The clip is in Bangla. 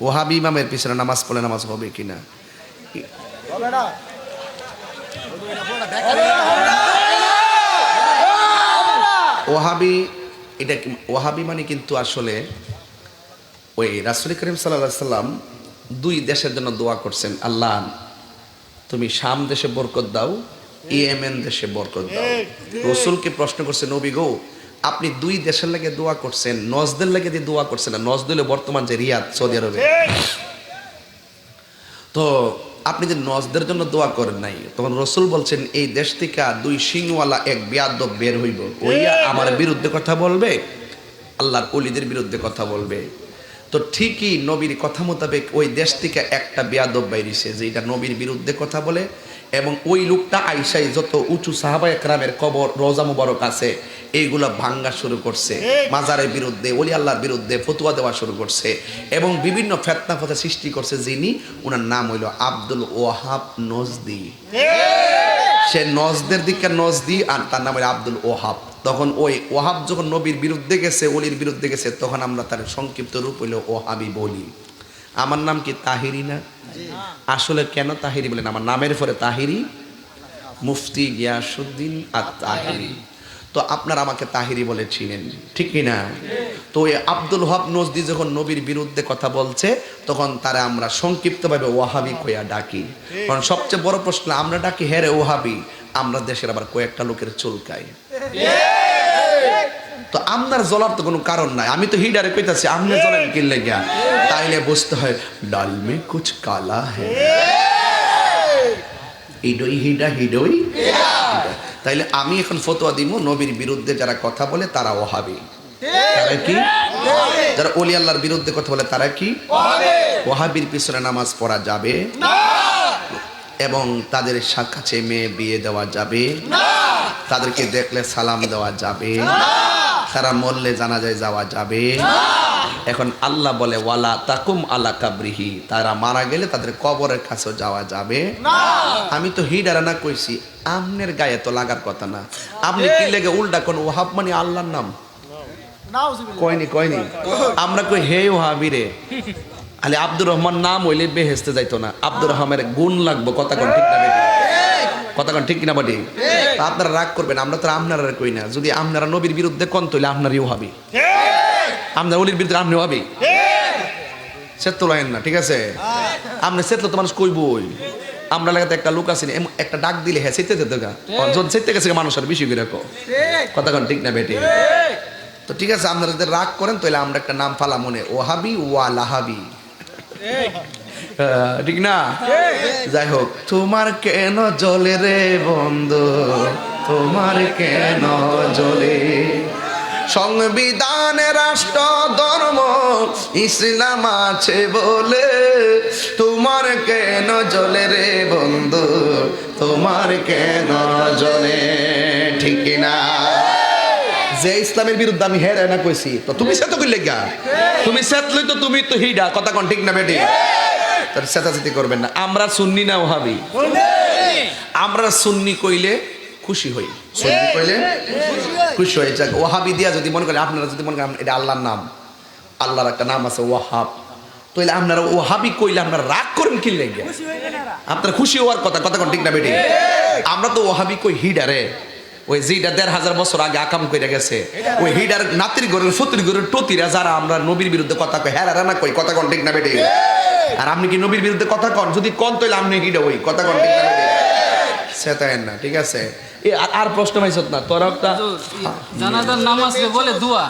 ওহাবি ইমামের পিছনে নামাজ পড়লে নামাজ হবে কিনা? ওহাবি, এটা ওহাবি মানে কিন্তু আসলে ওই রাসূল করিম সাল্লাল্লাহু আলাইহি সাল্লাম দুই দেশের জন্য দোয়া করছেন, আল্লাহ তুমি শাম দেশে বরকত দাও, ইয়েমেন দেশে বরকত দাও। রাসূলকে প্রশ্ন করছে, নবী গো আপনি দুই দেশের লাগে দোয়া করছেন, নজদের লাগে দিয়ে দোয়া করছেন না, নজদ হলো বর্তমান যে রিয়াদ সৌদি আরবে, তো আপনি যে নজদের জন্য দোয়া করেন নাই, তখন রাসূল বলছেন এই দেশ থেকে দুই সিংওয়ালা এক বেয়াদব বের হইব, ওইয়া আমার বিরুদ্ধে কথা বলবে, আল্লাহর ওলিদের বিরুদ্ধে কথা বলবে। তো ঠিকই নবীর কথা মোতাবেক ওই দেশ থেকে একটা বেয়াদব বাইরিছে যে এটা নবীর বিরুদ্ধে কথা বলে, এবং ওই লোকটা আইসাই যত উঁচু সাহাবায়ে কেরামের কবর রওজা মুবারক আছে এইগুলা ভাঙ্গা শুরু করছে, মাজারের বিরুদ্ধে ওলি আল্লাহর বিরুদ্ধে ফতোয়া দেওয়া শুরু করছে, এবং বিভিন্ন ফিতনা ফতোয়া সৃষ্টি করছে। যিনি ওনার নাম হইল আব্দুল ওয়াহাব নজদি, সে নজদের দিকে নজদি, আর তার নাম হইল আব্দুল ওয়াহাব। তখন ওই ওয়াহাব যখন নবীর বিরুদ্ধে গেছে, ওলির বিরুদ্ধে গেছে, তখন আমরা তার সংক্ষিপ্ত রূপ হইল ওহাবি বলি। আমার নাম কি তাহিরি না? আসলে কেন তাহিরি বলেন? আমার নামের পরে তাহিরি, মুফতি গিয়াসউদ্দিন আত-তাহিরি। তো আপনারা আমাকে তাহিরি বলে চিনেন, ঠিক কিনা? তো ওই আব্দুল ওয়াহাব নজদি যখন নবীর বিরুদ্ধে কথা বলছে, তখন তারা আমরা সংক্ষিপ্তভাবে ওয়াহাবি কইয়া ডাকি। কারণ সবচেয়ে বড় প্রশ্ন, আমরা ডাকি হ্যাঁ রে ওহাবি, আমরা দেশের আবার কয়েকটা লোকের চুলকাই। তো আপনার জ্বলার তো কোনো কারণ নাই, আমি তো হিডারে কইতাছি, আপনি জ্বলেন কি লাগা? তাইলে বুঝতে হয় ডাল মে কুছ কালা হ্যায়, হিডই হিডা হিডই। তাইলে আমি এখন ফতোয়া দিব, নবীর বিরুদ্ধে যারা কথা বলে তারা ওহাবি। তারা কি? যারা ওলি আল্লাহর বিরুদ্ধে কথা বলে তারা কি? ওহাবির পিছনে নামাজ পড়া যাবে না, এবং তাদের কাছে মেয়ে বিয়ে দেওয়া যাবে না, তাদেরকে দেখলে সালাম দেওয়া যাবে না, তারা মরলে জানাজায় যাওয়া যাবে না। এখন আল্লাহ বলে ওয়ালা তাকুম আলা কাবরিহি, তারা মারা গেলে তাদের কবরের কাছে যাওয়া যাবে না। আমি তো হিডারা না কইছি, আমনের গায়ে তো লাগার কথা না। আপনি কি লেগে উল্টা কোন ওয়াহাব মানে আল্লাহর নাম কয়নি কয়নি, আমরা কই হে ওহাবি রে, আলে আব্দুর রহমান নাম হইলে বেহেশতে যাইতো না, আব্দুর রহমানের গুণ লাগবো। কথা কোন ঠিক না বেটি? কথা কোন ঠিক কিনা বেটি? আপনারা রাগ করবেন, আমরা তো আপনারা কই না। যদি আপনারা নবীর বিরুদ্ধে কোন তৈলে আপনারই ওহাবি, আপনার ওলির বিরুদ্ধে আপনি ওহাবি, সেতো লাইন না, ঠিক আছে? আপনি সেতলো তো মানুষ কইবই। আমরা লাগাতে একটা লোক আছে, একটা ডাক দিলে হ্যাঁ সেতে যেতে গা, যখন সেতে গেছে মানুষ আর বেশি করে। কথা কোন ঠিক না বেটি? তো ঠিক আছে, আপনারা যদি রাগ করেন তাহলে আমরা একটা নাম ফালা মনে, ওহাবি ওয়া লাহাবি, ঠিক না? যাই হোক, তোমার কেন জ্বলে রে বন্ধু, তোমার কেন জ্বলে, সংবিধানে রাষ্ট্র ধর্ম ইসলাম আছে বলে, তোমার কেন জ্বলে রে বন্ধু, তোমার কেন জ্বলে, ঠিক না? যে ইসলামের বিরুদ্ধে আমি হেরে না কইছি, তো তুমি সেতো কইলে গা, তুমি সেতলই তো তুমি তো হিডা। কথা কোন ঠিক না বেটি? তার সেতাসেতি করবেন না। আমরা সুন্নি না ওহাবি? আমরা সুন্নি কইলে খুশি হই, সুন্নি কইলে খুশি হই। যাক, ওহাবি দিয়া যদি মনে করেন, আপনারা যদি মনে করেন এটা আল্লাহর নাম, আল্লাহর একটা নাম আছে ওয়াহাব, তাইলে আপনারা ওহাবি কইলে আপনারা রাগ করেন কি লাগে? আপনারা খুশি হওয়ার কথা। কথা কোন ঠিক না বেটি? আমরা তো ওহাবি কই হিডারে, ওই যেটা ১৫০০ বছর আগে আকাম করে গেছে, ওই হিডার নাতির ঘরের ফতির ঘরের টতিরা যারা আমরা নবীর বিরুদ্ধে কথা কই, হ্যাঁ না কই। কথা কোন ঠিক না বেটি? আর আপনি কি নবীর বিরুদ্ধে কথা কন? যদি কন তাইলে আপনি হিডা হই। কথা কোন ঠিক না বেটি? সেটাইন না, ঠিক আছে? আর প্রশ্ন পাইছত না তোরা? জানাজার নামাজ বলে দোয়া